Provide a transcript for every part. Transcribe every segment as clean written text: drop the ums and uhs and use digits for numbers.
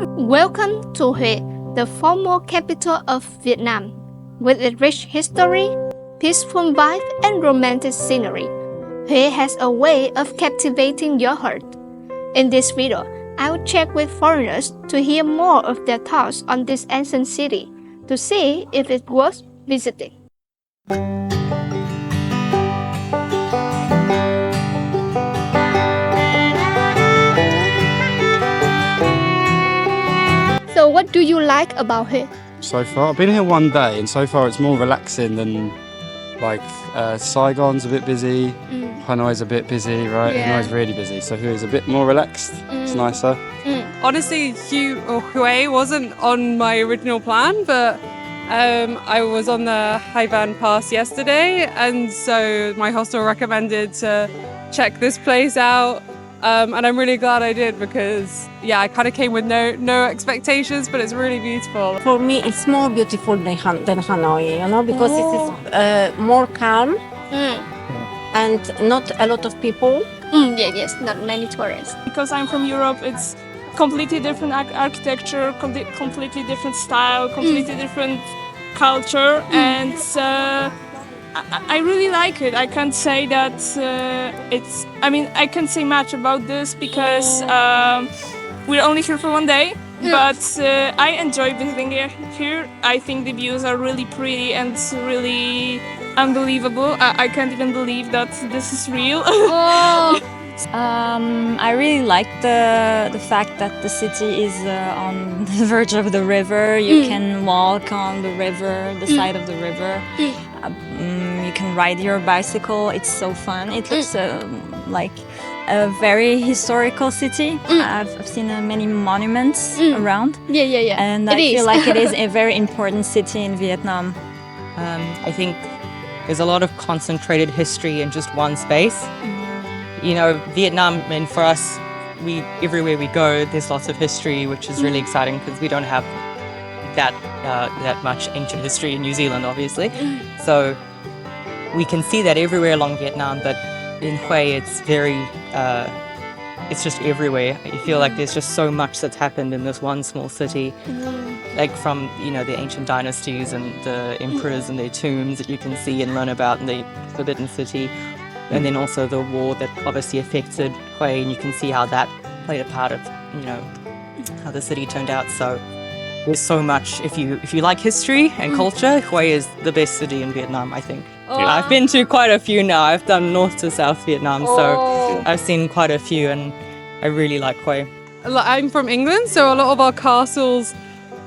Welcome to Huế, the former capital of Vietnam. With its rich history, peaceful vibe, and romantic scenery, Huế has a way of captivating your heart. In this video, I will check with foreigners to hear more of their thoughts on this ancient city, to see if it worth visiting. So what do you like about Huế? So far, I've been here one day, and so far it's more relaxing than like Saigon's a bit busy, Hanoi's a bit busy, right? Yeah. Hanoi's really busy, so Hue's a bit more relaxed. It's nicer. Honestly, Hue wasn't on my original plan, but I was on the Haivan Pass yesterday, and so my hostel recommended to check this place out. And I'm really glad I did because, yeah, I kind of came with no expectations, but it's really beautiful. For me, it's more beautiful than Hanoi, because it is more calm and not a lot of people. Yes, not many tourists. Because I'm from Europe, it's completely different architecture, completely different style, completely different culture, and I really like it. I can't say that I can't say much about this because we're only here for one day, but I enjoy visiting here. I think the views are really pretty and really unbelievable. I can't even believe that this is real. I really like the fact that the city is on the verge of the river. You can walk on the river, the side of the river. You can ride your bicycle. It's so fun. It looks like a very historical city. I've seen many monuments around. Yeah. And I feel like it is a very important city in Vietnam. I think there's a lot of concentrated history in just one space. You know, Vietnam, and for us, everywhere we go, there's lots of history, which is really exciting because we don't have that much ancient history in New Zealand, obviously. So we can see that everywhere along Vietnam, but in Hue, it's it's just everywhere. You feel like there's just so much that's happened in this one small city, like from, the ancient dynasties and the emperors and their tombs that you can see and learn about in the Forbidden City. And then also the war that obviously affected Hue, and you can see how that played a part of, how the city turned out. So there's so much. If you like history and culture, Hue is the best city in Vietnam, I think. I've been to quite a few now. I've done North to South Vietnam, so I've seen quite a few, and I really like Hue. I'm from England, so a lot of our castles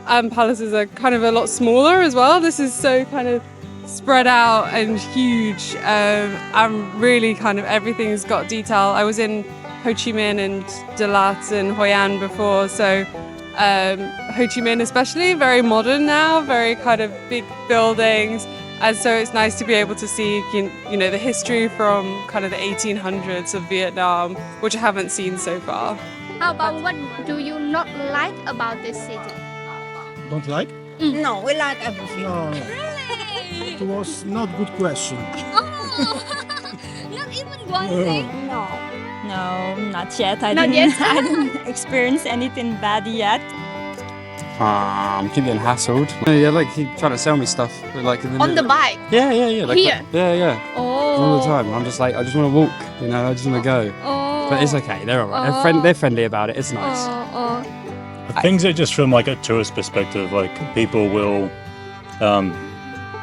and palaces are kind of a lot smaller as well. This is so kind of spread out and huge. I'm really everything's got detail. I was in Ho Chi Minh and Da Lat and Hoi An before, so Ho Chi Minh especially, very modern now, very big buildings, and so it's nice to be able to see the history from the 1800s of Vietnam, which I haven't seen so far. How about what do you not like about this city? Don't like? No, we like everything. No, Really? it was not good question. Not even one thing? No. No, not yet. I Not didn't, yet? I didn't experience anything bad yet. Keep getting hassled. Yeah, like keep trying to sell me stuff. Like in the On the bike? Yeah. Like, Here? Yeah. All the Oh. time. I'm just like, I just want to walk. I just want to go. Oh. But it's okay. They're alright. They're friendly about it. It's nice. Things are just from a tourist perspective, like people will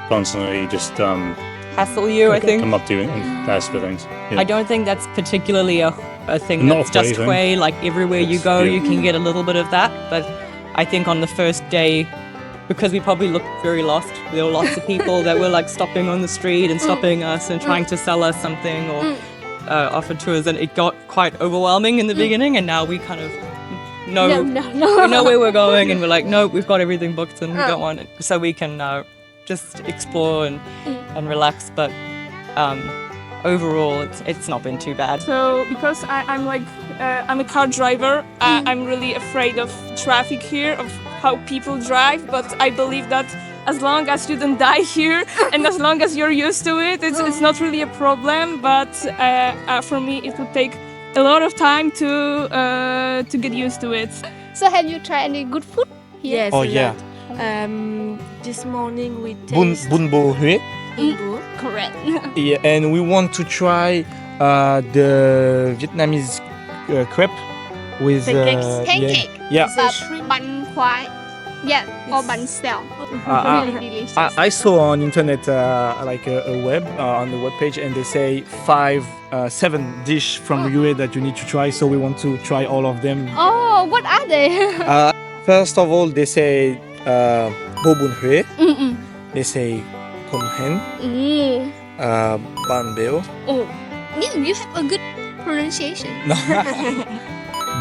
constantly just Hassle you, I think. come up to you and ask for things. Yeah. I don't think that's particularly a thing Not that's a Hue just thing. Hue. Like everywhere you It's- go, yeah. you can get a little bit of that. But I think on the first day, because we probably looked very lost, there were lots of people that were stopping on the street and stopping us and trying to sell us something or offer tours, and it got quite overwhelming in the beginning. And now we know we know where we're going, and we're like, no, we've got everything booked and we don't want it, so we can just explore and relax. But overall, it's not been too bad. So because I'm a car driver, I'm really afraid of traffic here, of how people drive. But I believe that as long as you don't die here and as long as you're used to it, it's not really a problem. But for me, it would take a lot of time to get used to it. So have you tried any good food here? Yes. Oh a yeah. lot. This morning we Bun taste Bun Bo Hue. Bun Bo. Correct. Yeah, and we want to try the Vietnamese crepe with Pancakes. Pancake. Yeah. It's a shrimp. Bun khoai. Yeah, or bun style. Really delicious. I saw on internet like a web on the web page, and they say 7 dish from Yue that you need to try. So we want to try all of them. Oh, what are they? First of all, they say Bo Bun Hue. Mm-mm. They say Kom Hen, Mm. Ban Beo, Oh, you have a good pronunciation.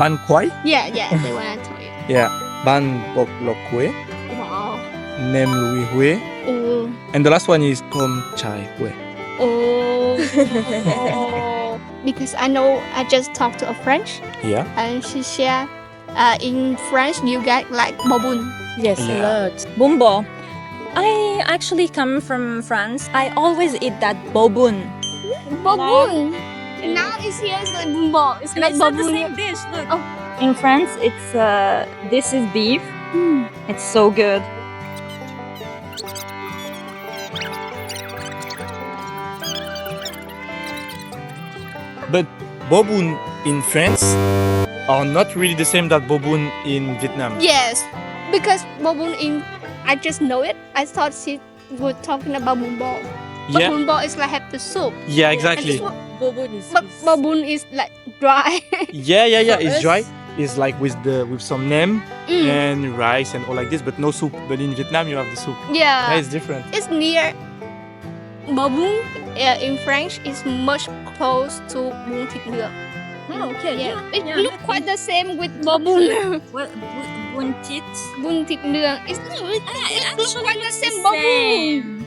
Ban Quai, Yeah, the one I told you. yeah, Ban Bok Lok Hue, Wow. Nem Lui Hue, Oh. and the last one is Kom Chai Hue. Oh. Oh. Because I know I just talked to a French Yeah. and she shared in French you get like bobun. Yes, Yeah. a lot. Bun Bo. I actually come from France. I always eat that bobun. Bobun. Now it's here it's like bumbo. It's like It's not the bobun. same dish. Look. Oh. In France, it's this is beef. It's so good. But Bobun in France are not really the same that Bobun in Vietnam. Yes, because bobun in I just know it. I thought she was talking about bumbo. But Yeah, bumbo is like have the soup. yeah, And exactly. this one, Bobun is. but bobun is like dry. Yeah. For It's us- dry. It's like with some nem Mm. and rice and all like this, but no soup. But in Vietnam, you have the soup. Yeah. That is different. It's near bobun in French is much close to bún thịt nướng. Okay. Yeah. It look quite the same with bobun. What bun tit? Bún thịt nướng. It looks quite the same bobun.